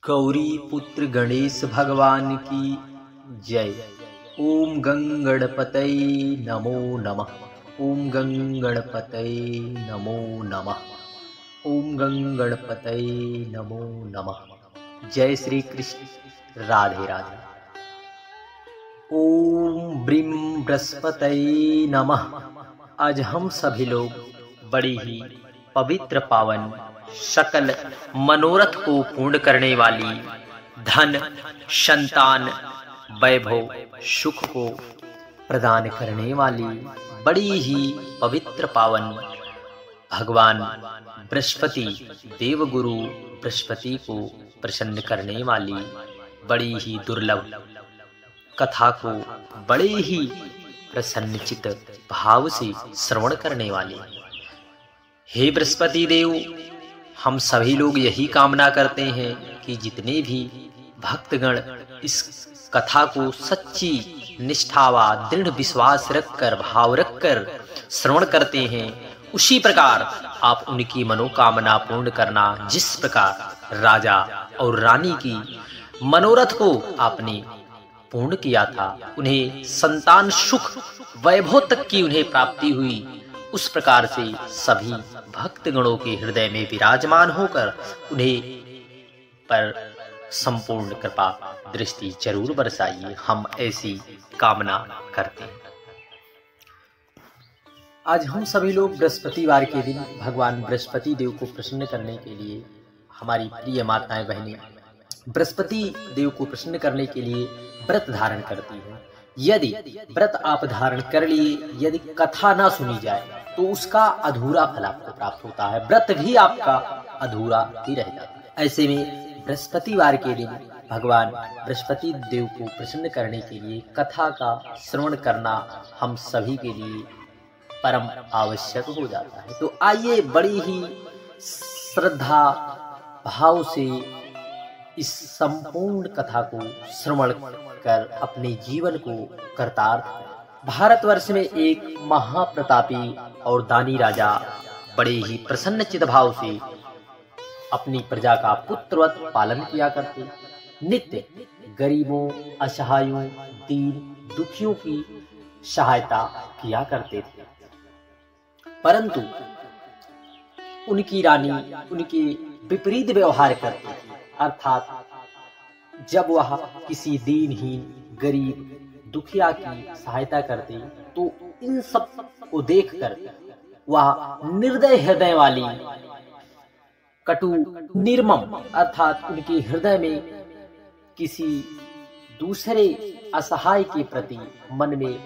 गौरी पुत्र गणेश भगवान की जय। ओम गंगणपतये नमो नमः। ओम गंगणपतये नमो नमः। ओम गंगणपतये नमो नमः। जय श्री कृष्ण। राधे राधे। ओम ब्रीम बृहस्पतये नमः। आज हम सभी लोग बड़ी ही पवित्र पावन सकल मनोरथ को पूर्ण करने वाली धन संतान वैभव सुख को प्रदान करने वाली बड़ी ही पवित्र पावन भगवान बृहस्पति देवगुरु बृहस्पति को प्रसन्न करने वाली बड़ी ही दुर्लभ कथा को बड़े ही प्रसन्नचित भाव से श्रवण करने वाली। हे बृहस्पति देव, हम सभी लोग यही कामना करते हैं कि जितने भी भक्तगण इस कथा को सच्ची निष्ठा व दृढ़ विश्वास रखकर भाव रखकर श्रवण करते हैं, उसी प्रकार आप उनकी मनोकामना पूर्ण करना। जिस प्रकार राजा और रानी की मनोरथ को आपने पूर्ण किया था, उन्हें संतान सुख वैभव तक की उन्हें प्राप्ति हुई, उस प्रकार से सभी भक्तगणों के हृदय में विराजमान होकर उन्हें पर संपूर्ण कृपा दृष्टि जरूर बरसाइए। हम ऐसी कामना करते हैं। आज हम सभी लोग बृहस्पतिवार के दिन भगवान बृहस्पति देव को प्रसन्न करने के लिए, हमारी प्रिय माताएं बहनें बृहस्पति देव को प्रसन्न करने के लिए व्रत धारण करती हैं। यदि व्रत आप धारण कर लिए, यदि कथा ना सुनी जाए तो उसका अधूरा फल आपको प्राप्त होता है, व्रत भी आपका अधूरा ही रह जाता है। ऐसे में बृहस्पतिवार के दिन भगवान बृहस्पति देव को प्रसन्न करने के लिए कथा का श्रवण करना हम सभी के लिए परम आवश्यक हो जाता है। तो आइए बड़ी ही श्रद्धा भाव से इस संपूर्ण कथा को श्रवण कर अपने जीवन को कर्तार्थ। भारतवर्ष में एक महाप्रतापी और दानी राजा बड़े ही प्रसन्नचित भाव से अपनी प्रजा का पुत्रवत पालन किया करते। नित्य गरीबों, असहायों, दीन दुखियों की सहायता किया करते थे। परंतु उनकी रानी उनके विपरीत व्यवहार करती थी, अर्थात जब वह किसी दीनहीन गरीब दुखिया की सहायता करती तो इन सब को देखकर वह निर्दय हृदय वाली कटु निर्मम, अर्थात उनके हृदय में किसी दूसरे असहाय के प्रति मन में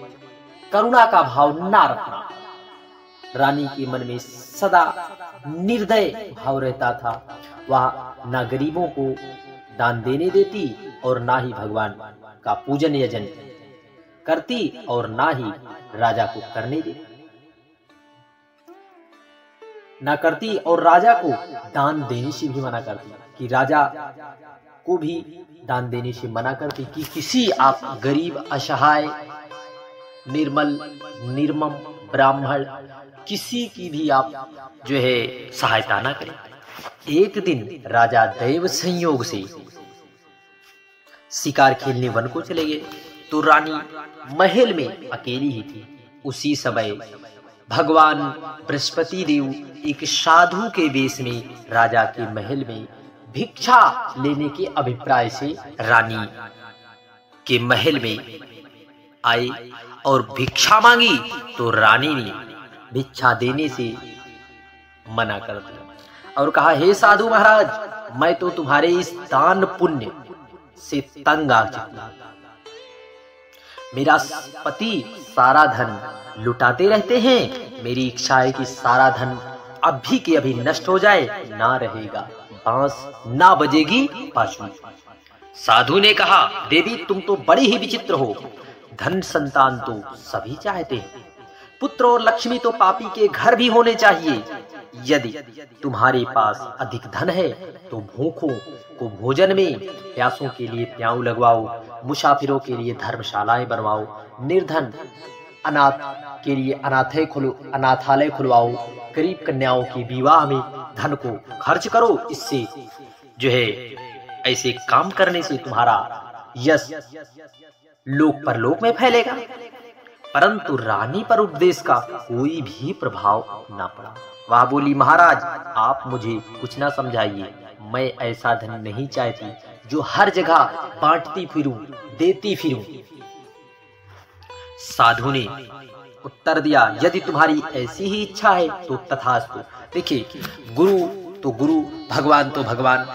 करुणा का भाव ना रखना। रानी के मन में सदा निर्दय भाव रहता था। वह ना गरीबों को दान देने देती और ना ही भगवान का पूजन यजन करती और ना ही राजा को करने देती, ना करती और राजा को दान देने से भी मना करती, कि राजा को भी दान देने से मना करती कि किसी आप गरीब, असहाय, निर्मल, निर्मम ब्राह्मण किसी की भी आप जो है सहायता ना करें। एक दिन राजा दैव संयोग से शिकार खेलने वन को चले गए, तो रानी महल में अकेली ही थी। उसी समय भगवान बृहस्पति देव एक साधु के वेश में राजा के महल में भिक्षा लेने के अभिप्राय से रानी के महल में आए और भिक्षा मांगी, तो रानी ने भिक्षा देने से मना कर दिया और कहा, हे साधु महाराज, मैं तो तुम्हारे इस दान पुण्य से तंग आ चुका। मेरा पति सारा धन लुटाते रहते हैं, मेरी इच्छा है कि सारा धन अभी के अभी नष्ट हो जाए, ना रहेगा बांस ना बजेगी बांसुरी। साधु ने कहा, देवी तुम तो बड़ी ही विचित्र हो, धन संतान तो सभी चाहते हैं, पुत्र और लक्ष्मी तो पापी के घर भी होने चाहिए। यदि तुम्हारे पास अधिक धन है तो भूखों को भोजन में, प्यासों के लिए प्याऊ लगवाओ, मुसाफिरों के लिए धर्मशालाएं बनवाओ, निर्धन अनाथ के लिए अनाथालय खुलवाओ, गरीब कन्याओं की विवाह में धन को खर्च करो। इससे जो है ऐसे काम करने से तुम्हारा यश लोक परलोक में फैलेगा। परंतु रानी पर उपदेश का कोई भी प्रभाव न पड़ा। वह बोली, महाराज आप मुझे कुछ ना समझाइए, मैं ऐसा धन नहीं चाहती जो हर जगह बांटती फिरूं, देती फिरूं। साधु ने उत्तर दिया, यदि तुम्हारी ऐसी ही इच्छा है तो तथास्तु। देखिए, गुरु तो गुरु, भगवान तो भगवान,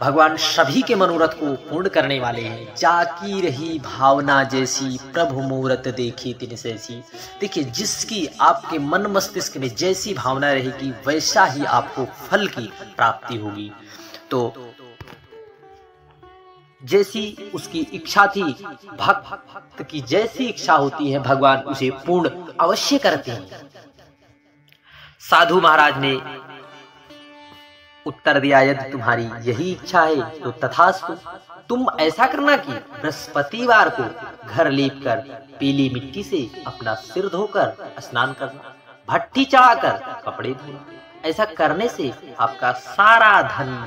भगवान सभी के मनोरथ को पूर्ण करने वाले हैं। जाकी रही भावना जैसी, प्रभु मूरत देखी तिन सैसी। देखिए, जिसकी आपके मन मस्तिष्क में जैसी भावना रहेगी वैसा ही आपको फल की प्राप्ति होगी। तो जैसी उसकी इच्छा थी, भक्त की जैसी इच्छा होती है भगवान उसे पूर्ण अवश्य करते हैं। साधु महाराज ने उत्तर दिया, यदि तुम्हारी यही इच्छा है तो तथास्तु। तुम ऐसा करना कि बृहस्पतिवार को घर लीपकर पीली मिट्टी से अपना सिर धोकर स्नान करना, भट्टी चढ़ाकर कपड़े धोना। ऐसा करने से आपका सारा धन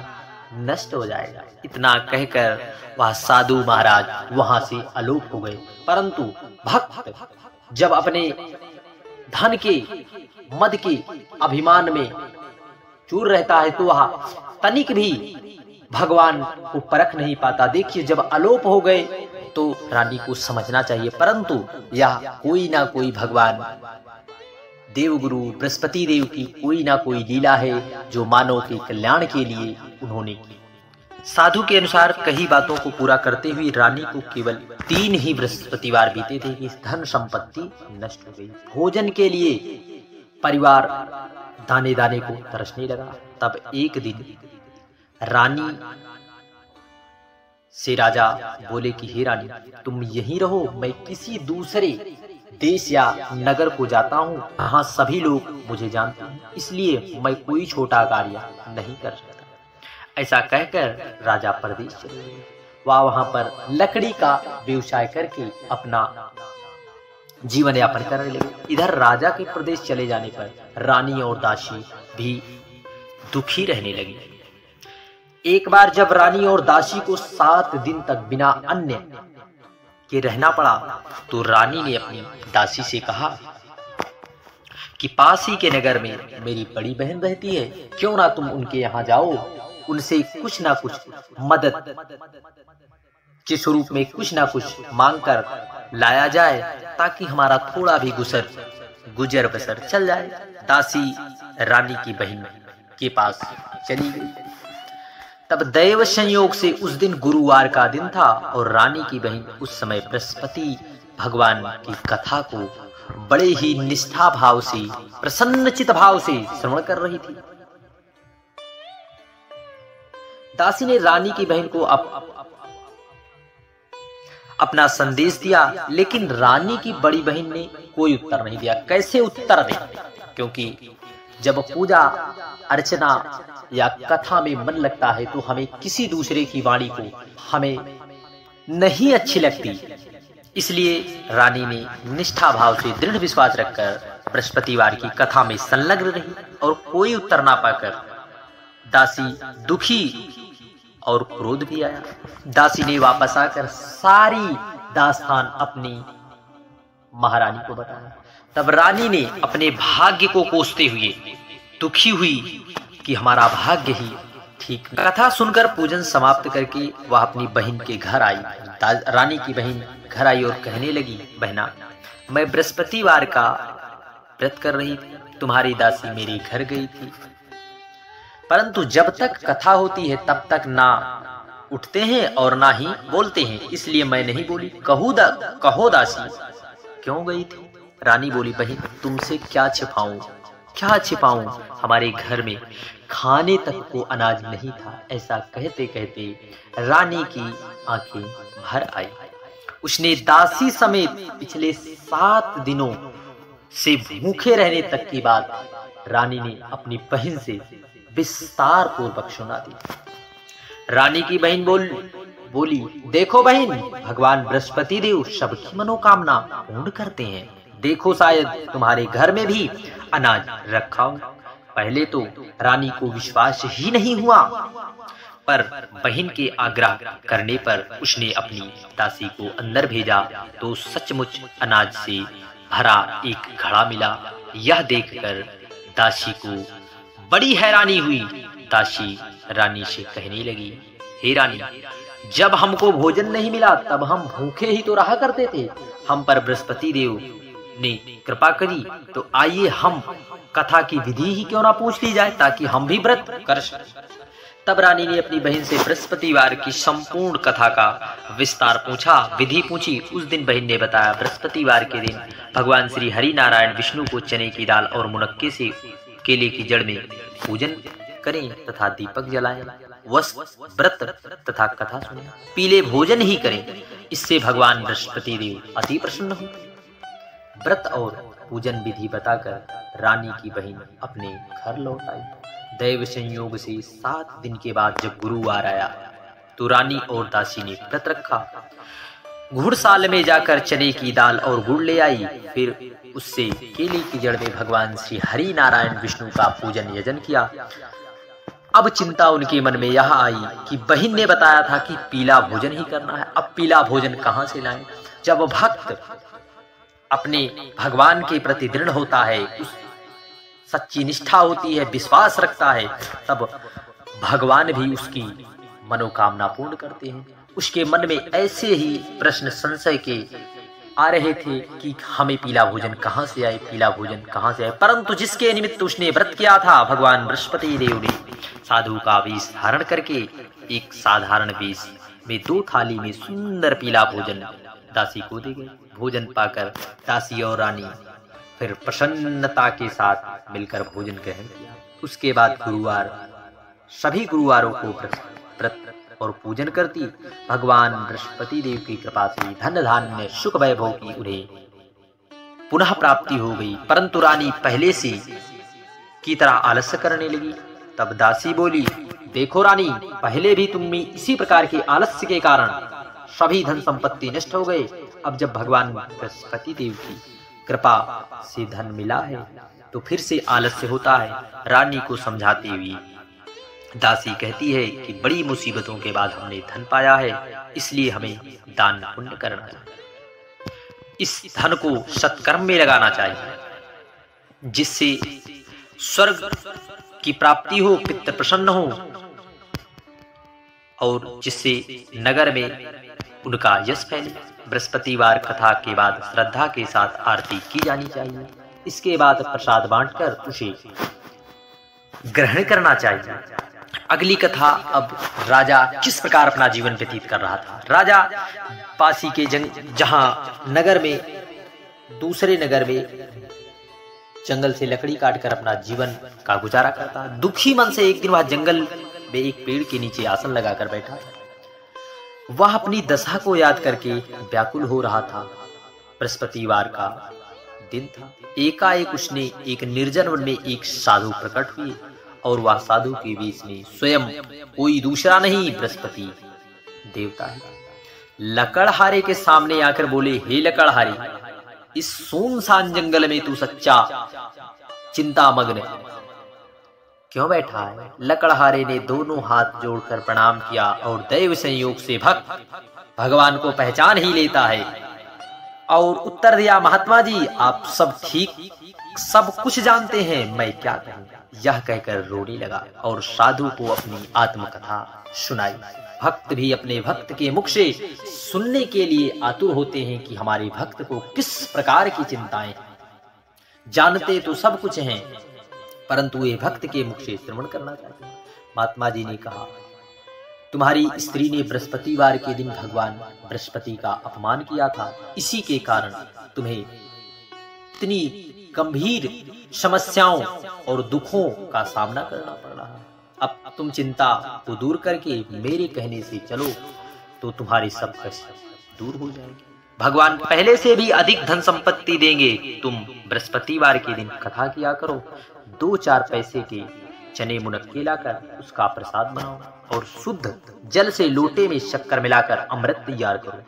नष्ट हो जाएगा। इतना कहकर वह साधु महाराज वहां से आलोप हो गए। परंतु भक्त जब अपने धन के मद के अभिमान में चूर रहता है तो वह तनिक भी भगवान को परख नहीं पाता। देखिए, जब आलोप हो गए तो रानी को समझना चाहिए, परंतु यह कोई ना कोई भगवान देवगुरु बृहस्पति देव की कोई ना कोई लीला है जो मानव के कल्याण के लिए उन्होंने की। साधु के अनुसार कई बातों को पूरा करते हुए रानी को केवल 3 ही बृहस्पतिवार बीते थे कि धन संपत्ति नष्ट हो गई। भोजन के लिए परिवार दाने दाने को तरसने लगा। तब एक दिन रानी से राजा बोले कि हे रानी, तुम यहीं रहो, मैं किसी दूसरे देश या नगर को जाता हूँ। यहाँ सभी लोग मुझे जानते हैं, इसलिए मैं कोई छोटा कार्य नहीं कर सकता। ऐसा कहकर राजा परदेश चले गए। वह वहां पर लकड़ी का व्यवसाय करके अपना जीवन यापन करने लगे। इधर राजा के प्रदेश चले जाने पर रानी और दासी भी दुखी रहने लगी। एक बार जब रानी और दासी को 7 दिन तक बिना अन्न के रहना पड़ा तो रानी ने अपनी दासी से कहा कि पास ही के नगर में मेरी बड़ी बहन रहती है, क्यों ना तुम उनके यहाँ जाओ, उनसे कुछ ना कुछ मदद के स्वरूप में कुछ ना कुछ मांगकर लाया जाए ताकि हमारा थोड़ा भी गुजर बसर चल जाए। दासी रानी की बहन के पास चली गई। तब दैव संयोग से उस दिन गुरुवार का दिन था और रानी की बहन उस समय बृहस्पति भगवान की कथा को बड़े ही निष्ठा भाव से, प्रसन्नचित भाव से श्रवण कर रही थी। दासी ने रानी की बहन को अपना संदेश दिया, लेकिन रानी की बड़ी बहन ने कोई उत्तर नहीं दिया। कैसे उत्तर दे, क्योंकि जब पूजा अर्चना या कथा में मन लगता है तो हमें किसी दूसरे की वाणी को हमें नहीं अच्छी लगती। इसलिए रानी ने निष्ठा भाव से दृढ़ विश्वास रखकर बृहस्पतिवार की कथा में संलग्न रही और कोई उत्तर ना पाकर दासी दुखी और क्रोध भी आया। दासी ने वापस आकर सारी दास्तान अपनी महारानी को बताया। तब रानी ने अपने भाग्य को कोसते हुए दुखी हुई कि हमारा भाग्य ही ठीक नहीं। कथा सुनकर पूजन समाप्त करके वह अपनी बहन के घर आई। रानी की बहन घर आई और कहने लगी, बहना, मैं बृहस्पतिवार का व्रत कर रही थी, तुम्हारी दासी मेरे घर गई थी, परंतु जब तक कथा होती है तब तक ना उठते हैं और ना ही बोलते हैं, इसलिए मैं नहीं बोली। कहो दासी, क्यों गई थी? रानी बोली, बहन तुमसे क्या छिपाऊं, हमारे घर में खाने तक को अनाज नहीं था। ऐसा कहते कहते रानी की आंखें भर आई। उसने दासी समेत पिछले 7 दिनों से भूखे रहने तक की बात रानी ने अपनी बहन से विस्तार पूर्वक सुना दी। रानी की बहन बोली, देखो बहन, भगवान बृहस्पति देव सबकी मनोकामना पूर्ण करते हैं। देखो, शायद तुम्हारे घर में भी अनाज रखा हो। पहले तो रानी को विश्वास ही नहीं हुआ। पर बहन के आग्रह करने पर उसने अपनी दासी को अंदर भेजा तो सचमुच अनाज से भरा एक घड़ा मिला। यह देखकर दासी को बड़ी हैरानी हुई। दासी रानी से कहने लगी, हे रानी, जब हमको भोजन नहीं मिला तब हम भूखे ही तो रहा करते थे। हम पर बृहस्पति देव ने कृपा करी, तो आइए हम कथा की विधि ही क्यों ना पूछ ली जाए ताकि हम भी व्रत कर सकें। तब रानी ने अपनी बहन से बृहस्पतिवार की संपूर्ण कथा का विस्तार पूछा, विधि पूछी। उस दिन बहन ने बताया, बृहस्पतिवार के दिन भगवान श्री हरि नारायण विष्णु को चने की दाल और मुनक्के से केले की जड़ में पूजन करें तथा दीपक जलाएं, व्रत तथा कथा सुनें, पीले भोजन ही करें। इससे भगवान बृहस्पति देव अति प्रसन्न होते। व्रत और पूजन विधि बताकर रानी की बहन अपने घर लौट आई। दैव संयोग से 7 दिन के बाद जब गुरुवार आया तो रानी और दासी ने व्रत रखा। घुड़साल में जाकर चने की दाल और गुड़ ले आई। फिर उससे केले की जड़ में भगवान श्री हरि नारायण विष्णु का पूजन यजन किया। अब चिंता उनके मन में यह आई कि बहन ने बताया था कि पीला भोजन ही करना है, अब पीला भोजन कहां से लाएं? जब भक्त अपने भगवान के प्रति दृढ़ होता है, उस सच्ची निष्ठा होती है, विश्वास रखता है, तब भगवान भी उसकी मनोकामना पूर्ण करते हैं। उसके मन में ऐसे ही प्रश्न संशय के आ रहे थे कि हमें पीला भोजन कहां से आए, पीला भोजन कहां से आए। परंतु जिसके निमित्त उसने व्रत किया था, भगवान बृहस्पति देव ने साधु का वेश धारण करके एक साधारण वेश में 2 थाली में सुंदर पीला भोजन दासी को दे गए। भोजन पाकर दासी और रानी फिर प्रसन्नता के साथ मिलकर भोजन ग्रहण किया। उसके बाद गुरुवार सभी गुरुवारों को व्रत और पूजन करती। भगवान बृहस्पति देव की कृपा से धन धान्य सुख वैभव की उन्हें पुनः प्राप्ति हो गई। परंतु रानी पहले से की तरह आलस्य करने लगी। तब दासी बोली, देखो रानी, पहले भी तुम में इसी प्रकार के आलस्य के कारण सभी धन संपत्ति नष्ट हो गए। अब जब भगवान बृहस्पति देव की कृपा से धन मिला है तो फिर से आलस्य होता है। रानी को समझाते हुए दासी कहती है कि बड़ी मुसीबतों के बाद हमने धन पाया है, इसलिए हमें दान पुण्य करना चाहिए। इस धन को सत्कर्म में लगाना चाहिए, जिससे स्वर्ग की प्राप्ति हो, पितृ प्रसन्न हो और जिससे नगर में उनका यश फैले। बृहस्पतिवार कथा के बाद श्रद्धा के साथ आरती की जानी चाहिए। इसके बाद प्रसाद बांटकर उसे ग्रहण करना चाहिए। अगली कथा, अब राजा किस प्रकार अपना जीवन व्यतीत कर रहा था। राजा पासी के जहां नगर में दूसरे नगर में जंगल से लकड़ी काटकर अपना जीवन का गुजारा करता। दुखी मन से एक दिन वह जंगल में एक पेड़ के नीचे आसन लगाकर बैठा। वह अपनी दशा को याद करके व्याकुल हो रहा था। बृहस्पतिवार का दिन था। एकाएक उसने एक निर्जन वन में एक साधु प्रकट हुए और वह साधु के बीच में स्वयं कोई दूसरा नहीं बृहस्पति देवता है। लकड़हारे के सामने आकर बोले, हे लकड़हारे, इस सुनसान जंगल में तू सच्चा चिंतामग्न क्यों बैठा है? लकड़हारे ने दोनों हाथ जोड़कर प्रणाम किया और दैव संयोग से भक्त भगवान को पहचान ही लेता है और उत्तर दिया, महात्मा जी, आप सब ठीक सब कुछ जानते हैं, मैं क्या कहूँ। यह कहकर रोने लगा और साधु को अपनी आत्मकथा सुनाई। भक्त भी अपने भक्त के मुख से सुनने के लिए आतुर होते हैं कि हमारे भक्त को किस प्रकार की चिंताएं। जानते तो सब कुछ हैं, परंतु वे भक्त के मुख से श्रवण करना चाहते हैं। महात्मा जी ने कहा, तुम्हारी स्त्री ने बृहस्पतिवार के दिन भगवान बृहस्पति का अपमान किया था, इसी के कारण तुम्हें इतनी गंभीर समस्याओं और दुखों का सामना करना पड़ रहा है। अब तुम चिंता को दूर करके मेरे कहने से चलो तो तुम्हारी सब कष्ट दूर हो जाएगी। भगवान पहले से भी अधिक धन संपत्ति देंगे। तुम बृहस्पतिवार के दिन कथा किया करो। 2-4 पैसे के चने मुनक्के लाकर उसका प्रसाद बनाओ और शुद्ध जल से लोटे में शक्कर मिलाकर अमृत तैयार करो।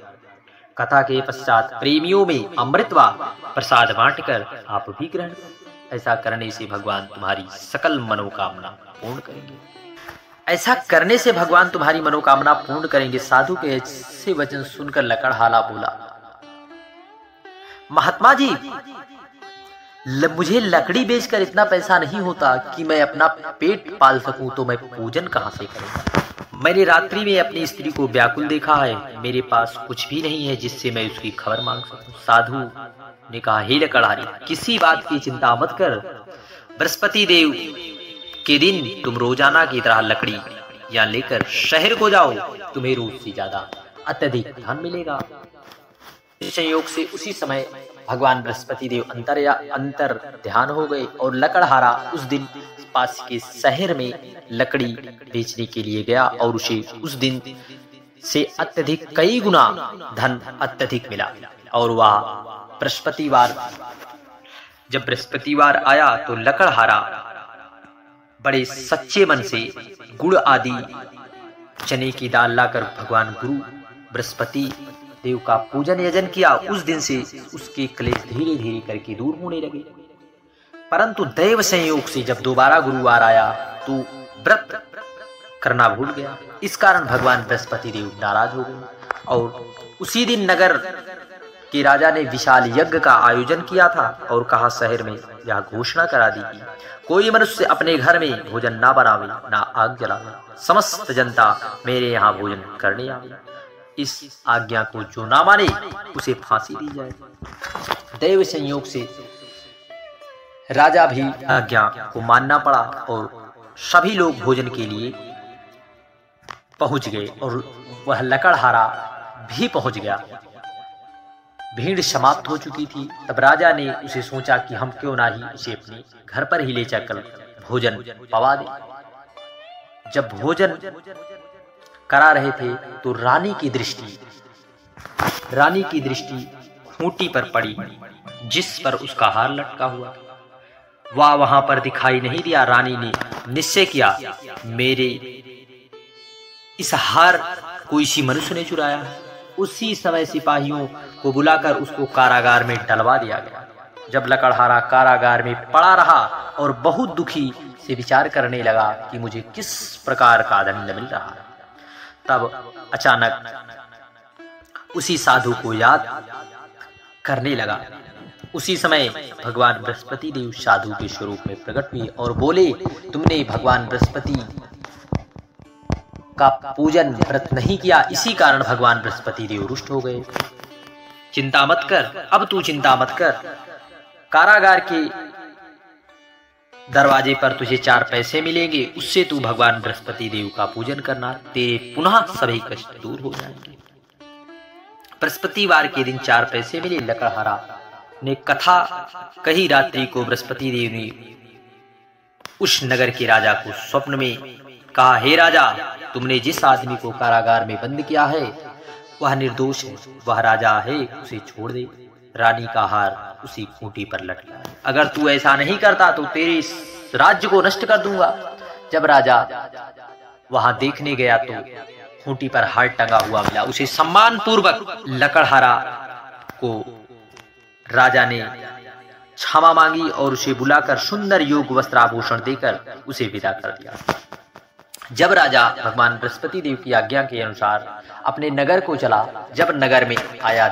कथा के पश्चात प्रेमियों में अमृत व प्रसाद बांटकर आप भी ग्रहण करो। ऐसा करने से भगवान तुम्हारी सकल मनोकामना पूर्ण करेंगे। ऐसा करने से भगवान तुम्हारी मनोकामना पूर्ण करेंगे। साधु के ऐसे वचन सुनकर लकड़हारा बोला, महात्मा जी, मुझे लकड़ी बेचकर इतना पैसा नहीं होता कि मैं अपना पेट पाल सकूं, तो मैं पूजन कहां से करूंगा। मैंने रात्रि में अपनी स्त्री को व्याकुल देखा है, मेरे पास कुछ भी नहीं है जिससे मैं उसकी खबर मांग सकूं। साधु ने कहा, हे लकड़हारी, किसी बात की चिंता मत कर। बृहस्पति देव के दिन तुम रोजाना की तरह लकड़ी या लेकर शहर को जाओ, तुम्हें रोज से ज्यादा अत्यधिक धन मिलेगा। संयोग से उसी समय भगवान बृहस्पति देव अंतर ध्यान हो गए और लकड़हारा उस दिन पास के शहर में लकड़ी बेचने के लिए गया और उसे उस दिन से अत्यधिक कई गुना धन अत्यधिक मिला। और वह बृहस्पतिवार, जब बृहस्पतिवार आया तो लकड़हारा बड़े सच्चे मन से गुड़ आदि चने की दाल लाकर भगवान गुरु बृहस्पति देव का पूजन यजन किया। उस दिन से उसके क्लेश धीरे धीरे करके दूर होने लगे। परंतु दैव संयोग से जब दोबारा गुरुवार आया तो व्रत करना भूल गया। इस कारण भगवान बृहस्पति देव नाराज हो गए और उसी दिन नगर के राजा ने विशाल यज्ञ का आयोजन किया था और कहा, शहर में यह घोषणा करा दी कि कोई मनुष्य अपने घर में भोजन ना बनावे, ना आग जलावे, समस्त जनता मेरे यहाँ भोजन करने आवे। इस आज्ञा को जो ना माने उसे फांसी दी जाए। दैव संयोग से राजा भी आज्ञा को मानना पड़ा और सभी लोग भोजन के लिए पहुंच गए और वह लकड़हारा भी पहुंच गया। भीड़ समाप्त हो चुकी थी। तब राजा ने उसे सोचा कि हम क्यों ना ही उसे अपने घर पर ही ले जाकर भोजन पवा दें। जब भोजन करा रहे थे तो रानी की दृष्टि खूंटी पर पड़ी जिस पर उसका हार लटका हुआ। वह वहां पर दिखाई नहीं दिया। रानी ने निश्चय किया, मेरे इस हार को इसी मनुष्य ने चुराया है। उसी समय सिपाहियों को बुलाकर उसको कारागार में डलवा दिया गया। जब लकड़हारा कारागार में पड़ा रहा और बहुत दुखी से विचार करने लगा कि मुझे किस प्रकार का दंड मिल रहा है, तब अचानक उसी साधु को याद करने लगा। उसी समय भगवान बृहस्पति देव साधु के स्वरूप में प्रकट हुए और बोले, तुमने भगवान बृहस्पति का पूजन व्रत नहीं किया, इसी कारण भगवान बृहस्पति देव रुष्ट हो गए। चिंता मत कर, अब तू चिंता मत कर। कारागार के दरवाजे पर तुझे 4 पैसे मिलेंगे, उससे तू भगवान बृहस्पति देव का पूजन करना, तेरे पुनः सभी कष्ट दूर हो जाएंगे। बृहस्पतिवार के दिन 4 पैसे मिले। लकड़हारा ने कथा कही। रात्रि को बृहस्पति देव ने उस नगर के राजा को स्वप्न में कहा, हे राजा, तुमने जिस आदमी को कारागार में बंद किया है वह निर्दोष है, वह राजा है, उसे छोड़ दे। रानी का हार उसी खूंटी पर लटका है। अगर तू ऐसा नहीं करता तो तेरे इस राज्य को नष्ट कर दूंगा। जब राजा वहां देखने गया तो खूंटी पर हार टंगा हुआ मिला। उसे सम्मान पूर्वक लकड़हारा को राजा ने क्षमा मांगी और उसे बुलाकर सुंदर योग वस्त्राभूषण देकर उसे विदा कर दिया। जब राजा भगवान बृहस्पति देव की आज्ञा के अनुसार अपने नगर को चला, जब नगर में आया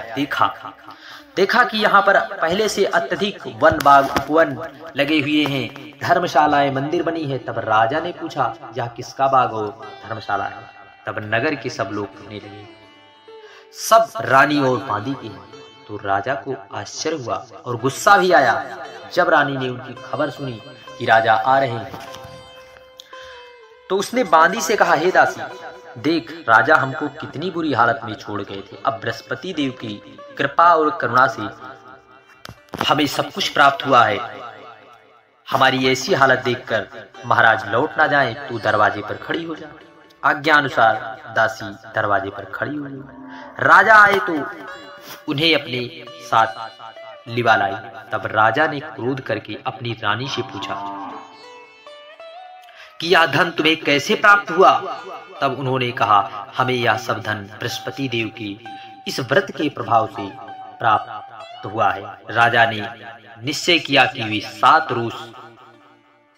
देखा कि यहाँ पर पहले से अत्यधिक वन बाग उपवन लगे हुए हैं, धर्मशालाएं मंदिर बनी है। तब राजा ने पूछा, यह किसका बाग और धर्मशाला है? तब नगर के सब लोग कहने लगे, सब रानी और बांदी के हैं। तो राजा को आश्चर्य हुआ और गुस्सा भी आया। जब रानी ने उनकी खबर सुनी कि राजा आ रहे हैं तो उसने बांदी से कहा, हे दासी, देख राजा हमको कितनी बुरी हालत में छोड़ गए थे। अब बृहस्पति देव की कृपा और करुणा से हमें सब कुछ प्राप्त हुआ है। हमारी ऐसी हालत देखकर महाराज लौट ना जाए, तू दरवाजे पर खड़ी हो जा। आज्ञा अनुसार दासी दरवाजे पर खड़ी हो गई। राजा आए तो उन्हें अपने साथ लिवा लाई। तब राजा ने क्रोध करके अपनी रानी से पूछा कि यह धन तुम्हें कैसे प्राप्त हुआ? तब उन्होंने कहा, हमें यह सब धन बृहस्पति देव की इस व्रत के प्रभाव से प्राप्त हुआ है। राजा ने निश्चय किया कि वे 7 रोज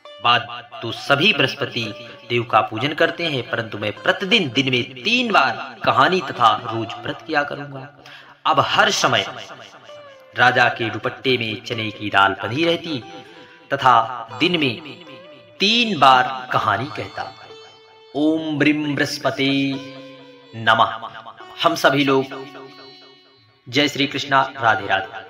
बाद तो सभी बृहस्पति देव का पूजन करते हैं, परंतु मैं प्रतिदिन दिन में 3 बार कहानी तथा रोज व्रत किया करूंगा। अब हर समय राजा के दुपट्टे में चने की दाल बंधी रहती तथा दिन में 3 बार कहानी कहता। ओम ब्रीम बृहस्पते नमः। हम सभी लोग जय श्री कृष्णा, राधे राधे।